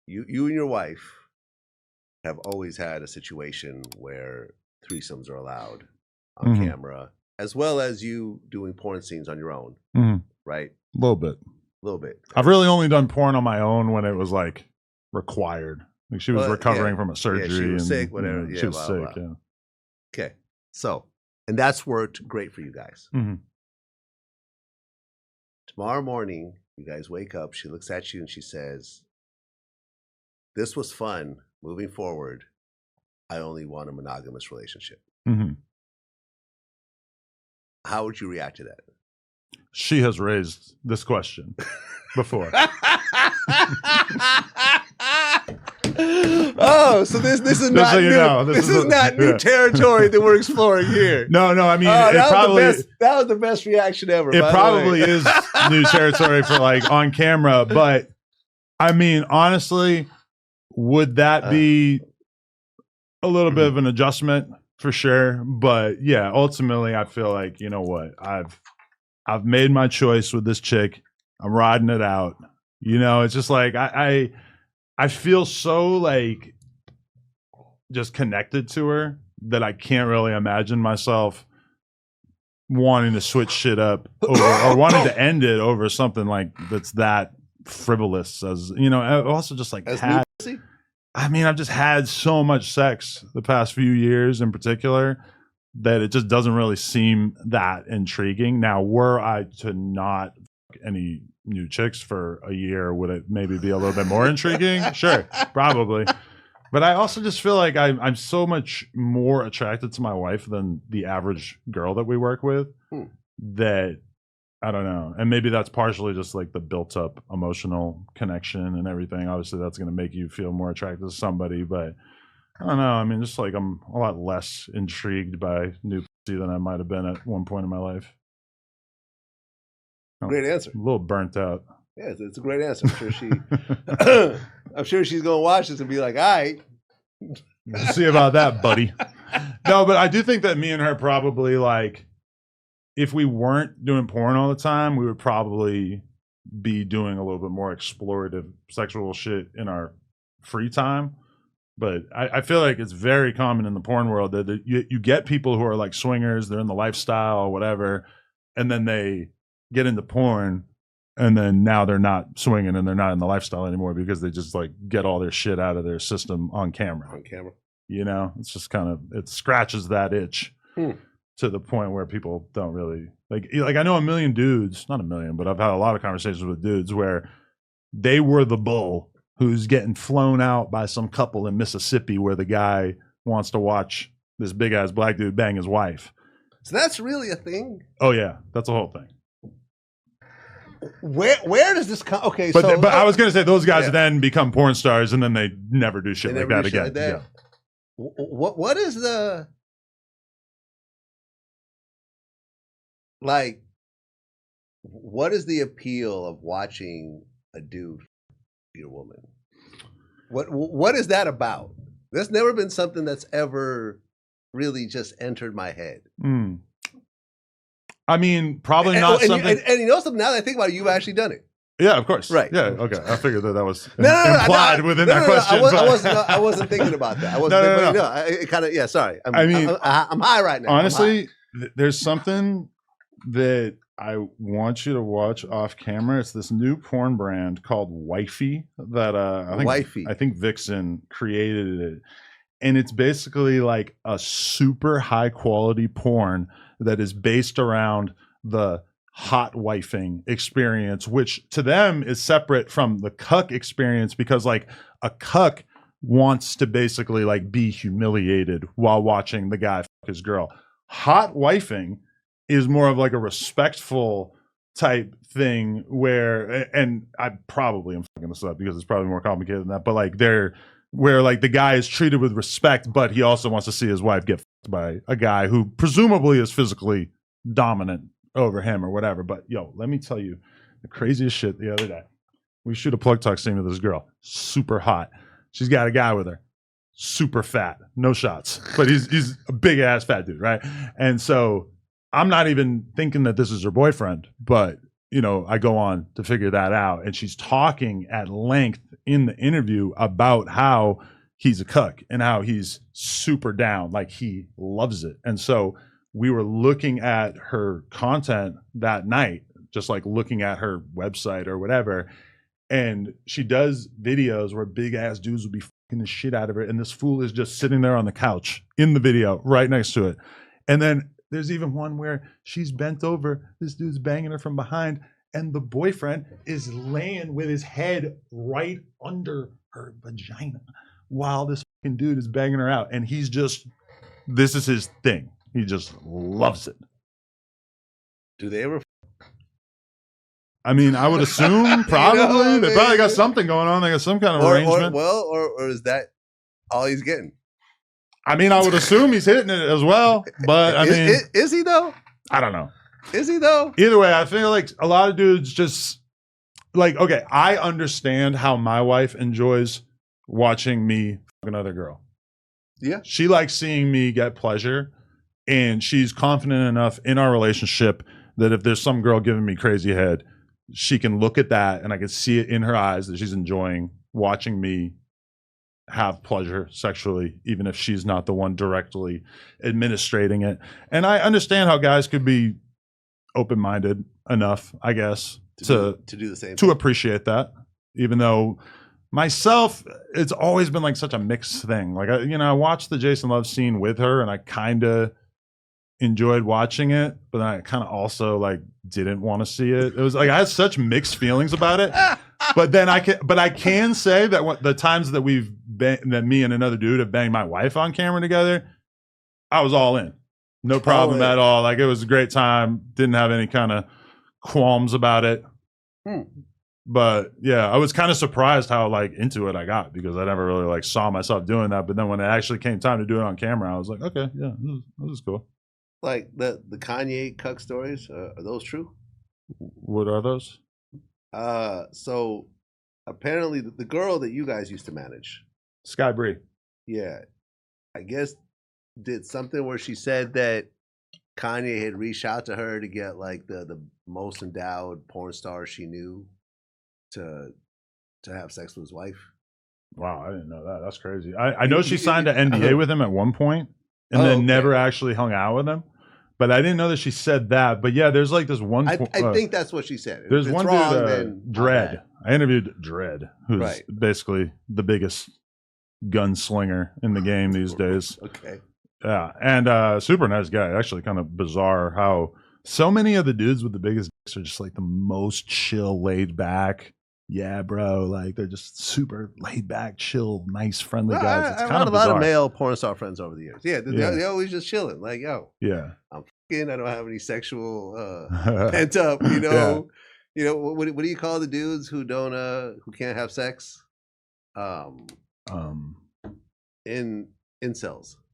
you and your wife have always had a situation where threesomes are allowed on camera, as well as you doing porn scenes on your own, right? A little bit. A little bit. I've really only done porn on my own when it was like required. Like she was recovering from a surgery. Yeah, she was and, sick, whatever. Yeah, she was blah, sick, blah. yeah. Okay. So, and that's worked great for you guys. Tomorrow morning, you guys wake up, she looks at you and she says, "This was fun. Moving forward, I only want a monogamous relationship." How would you react to that? She has raised this question before. Oh, so this is not so new. This is not new territory that we're exploring here. No, I mean, that was the best reaction ever. It probably is new territory for like on camera, but I mean, honestly, would that be a little bit of an adjustment for sure? But yeah, ultimately, I feel like, you know what, I've made my choice with this chick. I'm riding it out. You know, it's just like I feel so like just connected to her that I can't really imagine myself wanting to switch shit up over, or wanting to end it over something like that's that frivolous. As you know, I also just like I've just had so much sex the past few years in particular that it just doesn't really seem that intriguing. Now, were I to not fuck any new chicks for a year, would it maybe be a little bit more intriguing? Sure, probably. But I also just feel like I'm so much more attracted to my wife than the average girl that we work with that I don't know. And maybe that's partially just like the built up emotional connection and everything. Obviously, that's going to make you feel more attracted to somebody. But I don't know. I mean, just like I'm a lot less intrigued by new pussy than I might have been at one point in my life. Great answer. A little burnt out. Yeah, it's a great answer. I'm sure she's going to watch this and be like, all right. See about that, buddy. No, but I do think that me and her probably, like, if we weren't doing porn all the time, we would probably be doing a little bit more explorative sexual shit in our free time. But I feel like it's very common in the porn world that you get people who are like swingers, they're in the lifestyle or whatever, and then they get into porn, and then now they're not swinging and they're not in the lifestyle anymore because they just like get all their shit out of their system on camera. You know, it's just kind of, it scratches that itch to the point where people don't really like I know a million dudes, not a million, but I've had a lot of conversations with dudes where they were the bull who's getting flown out by some couple in Mississippi where the guy wants to watch this big ass black dude bang his wife. So that's really a thing? Oh yeah, that's a whole thing. Where does this come? Okay, but I was gonna say those guys then become porn stars and then they never do shit like that again. Yeah. What is the like? What is the appeal of watching a dude your woman? What is that about? There's never been something that's ever really just entered my head. I mean, probably not something. And you know something? Now that I think about it, you've actually done it. Yeah, of course. Right. Yeah. Okay. I figured that was implied within that question. I wasn't thinking about that. I wasn't. It kind of. Yeah. Sorry. I'm high right now. Honestly, there's something that I want you to watch off camera. It's this new porn brand called Wifey that I think Vixen created it. And it's basically like a super high quality porn that is based around the hot wifing experience, which to them is separate from the cuck experience because like a cuck wants to basically like be humiliated while watching the guy fuck his girl. Hot wifing is more of like a respectful type thing where, and I probably am fucking this up because it's probably more complicated than that, but like where like the guy is treated with respect, but he also wants to see his wife get fucked by a guy who presumably is physically dominant over him or whatever. But yo, let me tell you the craziest shit the other day. We shoot a plug talk scene with this girl, super hot. She's got a guy with her, super fat, no shots, but he's a big ass fat dude, right? And so I'm not even thinking that this is her boyfriend, but I go on to figure that out. And she's talking at length in the interview about how he's a cuck and how he's super down. Like he loves it. And so we were looking at her content that night, just like looking at her website or whatever. And she does videos where big ass dudes will be fucking the shit out of her. And this fool is just sitting there on the couch in the video right next to it. And then there's even one where she's bent over, this dude's banging her from behind, and the boyfriend is laying with his head right under her vagina while this fucking dude is banging her out. And he's just, this is his thing. He just loves it. Do they ever? I mean, I would assume probably. They probably got something going on. They got some kind of arrangement. Or is that all he's getting? I mean, I would assume he's hitting it as well, but I mean, is he though? I don't know. Is he though? Either way, I feel like a lot of dudes just like, okay, I understand how my wife enjoys watching me fuck another girl. Yeah. She likes seeing me get pleasure, and she's confident enough in our relationship that if there's some girl giving me crazy head, she can look at that and I can see it in her eyes that she's enjoying watching me have pleasure sexually, even if she's not the one directly administrating it. And I understand how guys could be open-minded enough, I guess, to do the same to appreciate that. Even though myself, it's always been like such a mixed thing. Like I watched the Jason Love scene with her, and I kind of enjoyed watching it, but then I kind of also like didn't want to see it. It was like I had such mixed feelings about it. But then I can say that the times that that me and another dude have banged my wife on camera together, I was all in. No problem at all. Like it was a great time. Didn't have any kind of qualms about it. But yeah, I was kind of surprised how like into it I got, because I never really like saw myself doing that. But then when it actually came time to do it on camera, I was like, okay, yeah, this is cool. Like the Kanye cuck stories, are those true? What are those? So apparently the girl that you guys used to manage, Sky Bree. Yeah, I guess did something where she said that Kanye had reached out to her to get like the most endowed porn star she knew to have sex with his wife. Wow, I didn't know that. That's crazy. I know she signed an NDA with him at one point and then never actually hung out with him. But I didn't know that she said that. But yeah, there's like this one. I think that's what she said. There's one dude, Dread. I interviewed Dread, who's basically the biggest gunslinger in the game these days. Okay. Yeah, and super nice guy. Actually, kind of bizarre how so many of the dudes with the biggest dicks are just like the most chill, laid back. Yeah, bro. Like they're just super laid back, chill, nice, friendly guys. It's kind of bizarre. A lot of male porn star friends over the years. Yeah, they're always just chilling. Like, yo, yeah, I'm fucking. I don't have any sexual pent up. You know, what do you call the dudes who don't who can't have sex? Incels.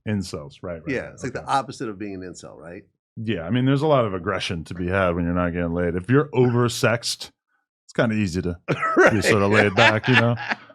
Incels, right? Yeah, it's like the opposite of being an incel, right? Yeah, I mean, there's a lot of aggression to be had when you're not getting laid. If you're oversexed, it's kind of easy to be sort of laid back,